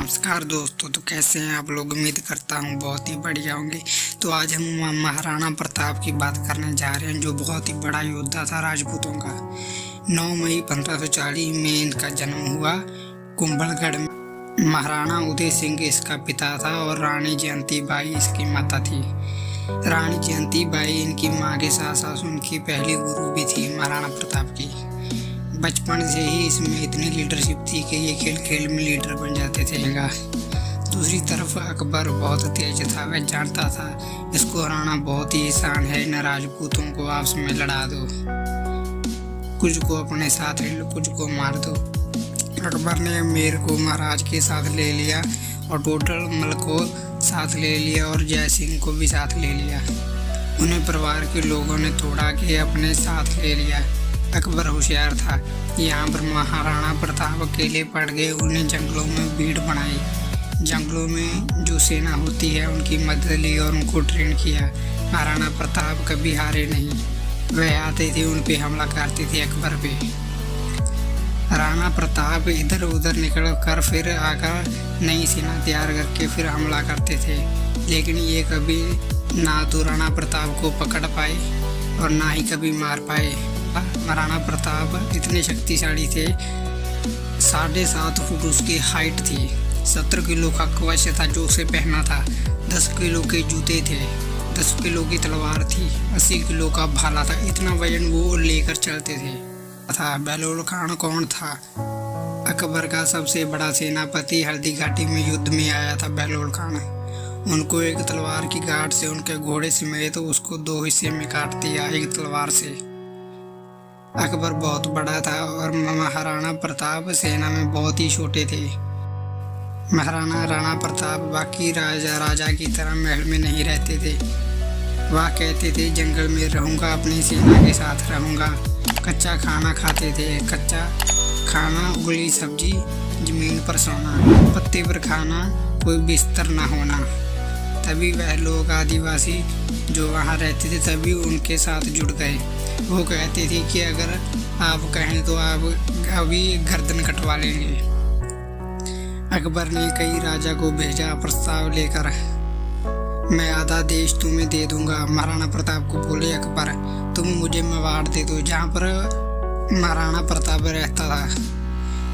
नमस्कार दोस्तों। तो कैसे हैं आप लोग? उम्मीद करता हूँ बहुत ही बढ़िया होंगे। तो आज हम महाराणा प्रताप की बात करने जा रहे हैं, जो बहुत ही बड़ा योद्धा था राजपूतों का। 9 मई 1540 में इनका जन्म हुआ कुंभलगढ़ में। महाराणा उदय सिंह इसका पिता था और रानी जयंती बाई इसकी माता थी। रानी जयंती बाई इनकी माँ के साथ साथ उनकी पहली गुरु भी थी महाराणा प्रताप की। बचपन से ही इसमें इतनी लीडरशिप थी कि ये खेल खेल में लीडर बन जाते थे। दूसरी तरफ अकबर बहुत तेज था। वह जानता था इसको हराना बहुत ही आसान है, इन राजपूतों को आपस में लड़ा दो, कुछ को अपने साथ ले लो, कुछ को मार दो। अकबर ने अमीर को महाराज के साथ ले लिया और टोटल मल को साथ ले लिया और जय सिंह को भी साथ ले लिया। उन्हें परिवार के लोगों ने तोड़ा के अपने साथ ले लिया। अकबर होशियार था। यहाँ पर महाराणा प्रताप अकेले पड़ गए। उन्हें जंगलों में भीड़ बनाई, जंगलों में जो सेना होती है उनकी मदद ली और उनको ट्रेन किया। महाराणा प्रताप कभी हारे नहीं। वह आते थे, उन पे हमला करते थे अकबर पे। राणा प्रताप इधर उधर निकल कर फिर आकर नई सेना तैयार करके फिर हमला करते थे, लेकिन ये कभी ना तो राणा प्रताप को पकड़ पाए और ना ही कभी मार पाए। महाराणा प्रताप इतने शक्तिशाली थे। 7.5 फुट उसकी हाइट थी। 70 किलो का कवच था जो उसे पहना था। 10 किलो के जूते थे। 10 किलो की तलवार थी। 80 किलो का भाला था। इतना वजन वो लेकर चलते थे। बहलोल खान कौन था? अकबर का सबसे बड़ा सेनापति हल्दी घाटी में युद्ध में आया था बहलोल खान। उनको एक तलवार की गांठ से उनके घोड़े समेत तो उसको 2 हिस्से में काट दिया एक तलवार से। अकबर बहुत बड़ा था और महाराणा प्रताप सेना में बहुत ही छोटे थे। महाराणा राणा प्रताप बाकी राजा की तरह महल में नहीं रहते थे। वह कहते थे जंगल में रहूँगा, अपनी सेना के साथ रहूँगा। कच्चा खाना खाते थे। कच्चा खाना, उगली सब्जी, जमीन पर सोना, पत्ते पर खाना, कोई बिस्तर ना होना। तभी वह लोग आदिवासी जो वहाँ रहते थे तभी उनके साथ जुड़ गए। वो कहते थे कि अगर आप कहें तो आप अभी गर्दन कटवा लेंगे। अकबर ने कई राजा को भेजा प्रस्ताव लेकर, मैं आधा देश तुम्हें दे दूंगा। महाराणा प्रताप को बोले अकबर, तुम मुझे मेवाड़ दे दो, जहाँ पर महाराणा प्रताप रहता था।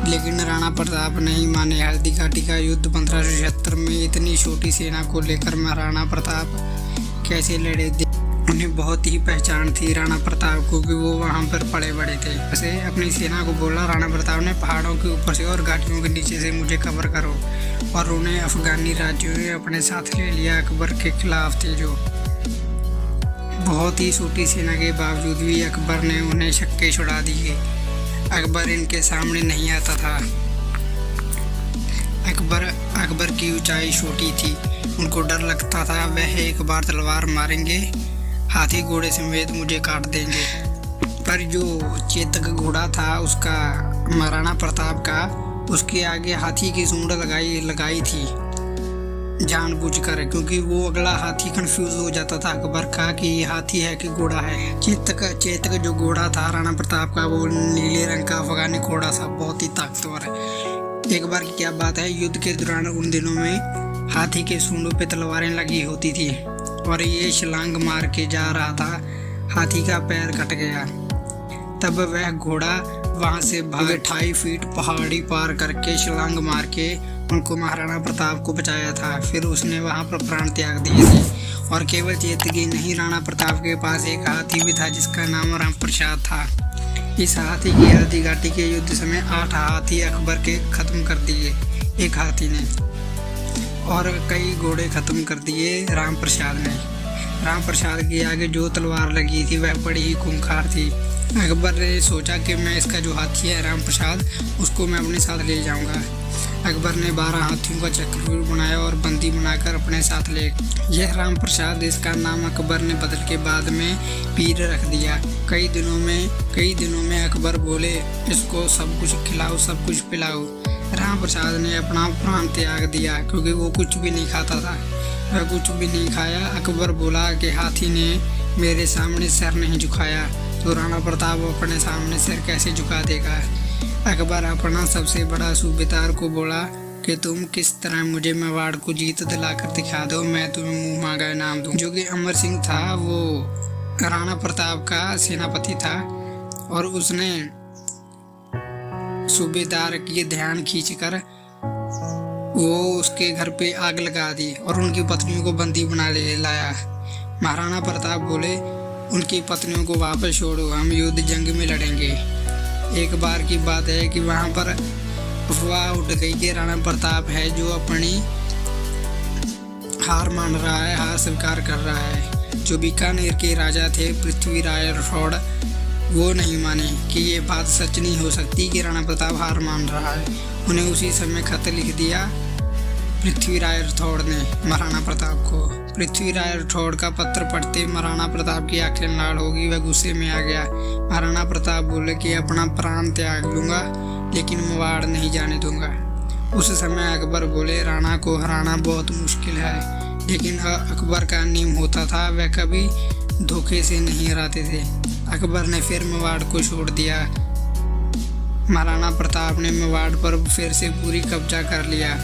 लेकिन राणा प्रताप नहीं माने। हल्दी घाटी का युद्ध 1576 में इतनी छोटी सेना को लेकर महाराणा प्रताप कैसे लड़े? उन्हें बहुत ही पहचान थी राणा प्रताप को कि वो वहाँ पर पड़े बड़े थे। ऐसे अपनी सेना को बोला राणा प्रताप ने, पहाड़ों के ऊपर से और घाटियों के नीचे से मुझे कवर करो। और उन्हें अफगानी राज्यों ने अपने साथ ले लिया। अकबर के खिलाफ थे जो। बहुत ही छोटी सेना के बावजूद भी अकबर ने उन्हें छक्के छुड़ा दिए। अकबर इनके सामने नहीं आता था। अकबर की ऊंचाई छोटी थी। उनको डर लगता था वह एक बार तलवार मारेंगे, हाथी घोड़े समेत मुझे काट देंगे। पर जो चेतक घोड़ा था उसका, महाराणा प्रताप का, उसके आगे हाथी की सूंड लगाई थी जानबूझकर, क्योंकि वो अगला हाथी कंफ्यूज हो जाता था अकबर का कि ये हाथी है कि घोड़ा है। चेतक जो घोड़ा था राणा प्रताप का, वो नीले रंग का अफगानी घोड़ा था, बहुत ही ताकतवर है। एक बार की क्या बात है, युद्ध के दौरान उन दिनों में हाथी के सूंडों पे तलवारें लगी होती थी और ये छलांग मार के जा रहा था। हाथी का पैर कट गया। तब वह घोड़ा वहां से भाग 28 फीट पहाड़ी पार करके छलांग मार के उनको महाराणा प्रताप को बचाया था। फिर उसने वहां पर प्राण त्याग दिए थे। और केवल चेतकी नहीं, राणा प्रताप के पास एक हाथी भी था जिसका नाम राम प्रसाद था। इस हाथी की हल्दी घाटी के युद्ध समय 8 हाथी अकबर के खत्म कर दिए एक हाथी ने, और कई घोड़े खत्म कर दिए राम प्रसाद ने। राम प्रसाद के आगे जो तलवार लगी थी वह बड़ी ही खूंखार थी। अकबर ने सोचा कि मैं इसका जो हाथी है राम प्रसाद, उसको मैं अपने साथ ले जाऊंगा। अकबर ने 12 हाथियों का चक्रव्यूह बनाया और बंदी बनाकर अपने साथ ले। यह राम प्रसाद, इसका नाम अकबर ने बदल के बाद में पीर रख दिया। कई दिनों में अकबर बोले, इसको सब कुछ खिलाओ, सब कुछ पिलाओ। राम प्रसाद ने अपना प्राण त्याग दिया क्योंकि वो कुछ भी नहीं खाता था। वह कुछ भी नहीं खाया। अकबर बोला कि हाथी ने मेरे सामने सर नहीं झुकाया तो राणा प्रताप अपने सामने सिर कैसे झुका देगा। अकबर अपना सबसे बड़ा सूबेदार को बोला, कि तुम किस तरह मुझे मेवाड़ को जीत दिलाकर दिखा दो, मैं तुम्हें मुंह मांगा इनाम दूं। जो कि अमर सिंह था वो राणा प्रताप का सेनापति था और उसने सूबेदार की ध्यान खींचकर वो उसके घर पे आग लगा दी और उनकी पत्नियों को बंदी बना ले लाया। महाराणा प्रताप बोले, उनकी पत्नियों को वापस छोड़ो, हम युद्ध जंग में लड़ेंगे। एक बार की बात है कि वहां पर अफवाह उठ गई कि राणा प्रताप है जो अपनी हार मान रहा है, हार स्वीकार कर रहा है। जो बीकानेर के राजा थे पृथ्वीराज राठौड़, वो नहीं माने कि ये बात सच नहीं हो सकती कि राणा प्रताप हार मान रहा है। उन्हें उसी समय खत लिख दिया पृथ्वीराज राठौड़ ने महाराणा प्रताप को। पृथ्वीराज राठौड़ का पत्र पढ़ते महाराणा प्रताप की आंखें लाल होगी, वह गुस्से में आ गया। महाराणा प्रताप बोले कि अपना प्राण त्याग लूंगा लेकिन मेवाड़ नहीं जाने दूंगा। उस समय अकबर बोले, राणा को हराना बहुत मुश्किल है, लेकिन अकबर का नियम होता था, वह कभी धोखे से नहीं हराते थे। अकबर ने फिर मेवाड़ को छोड़ दिया। महाराणा प्रताप ने मेवाड़ पर फिर से पूरी कब्जा कर लिया।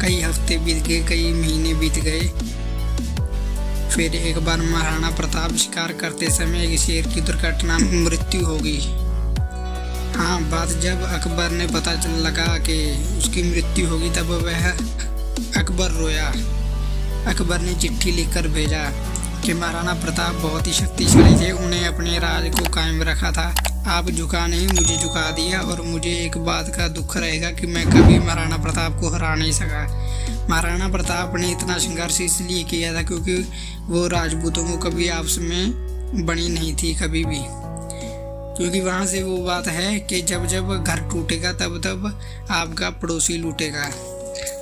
कई हफ्ते बीत गए, कई महीने बीत गए। फिर एक बार महाराणा प्रताप शिकार करते समय एक शेर की दुर्घटना में मृत्यु हो गई। हाँ, बात जब अकबर ने पता चल लगा कि उसकी मृत्यु होगी तब वह अकबर रोया। अकबर ने चिट्ठी लिखकर भेजा कि महाराणा प्रताप बहुत ही शक्तिशाली थे, उन्हें अपने राज को कायम रखा था। आप झुका नहीं, मुझे झुका दिया और मुझे एक बात का दुख रहेगा कि मैं कभी महाराणा प्रताप को हरा नहीं सका। महाराणा प्रताप ने इतना संघर्ष इसलिए किया था क्योंकि वो राजपूतों को कभी आपस में बनी नहीं थी कभी भी। क्योंकि वहाँ से वो बात है कि जब जब घर टूटेगा तब तब आपका पड़ोसी लूटेगा।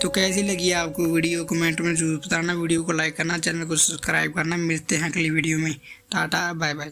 तो कैसी लगी आपको वीडियो, कमेंट में जरूर बताना। वीडियो को लाइक करना, चैनल को सब्सक्राइब करना। मिलते हैं अगली वीडियो में। Tata, bye bye.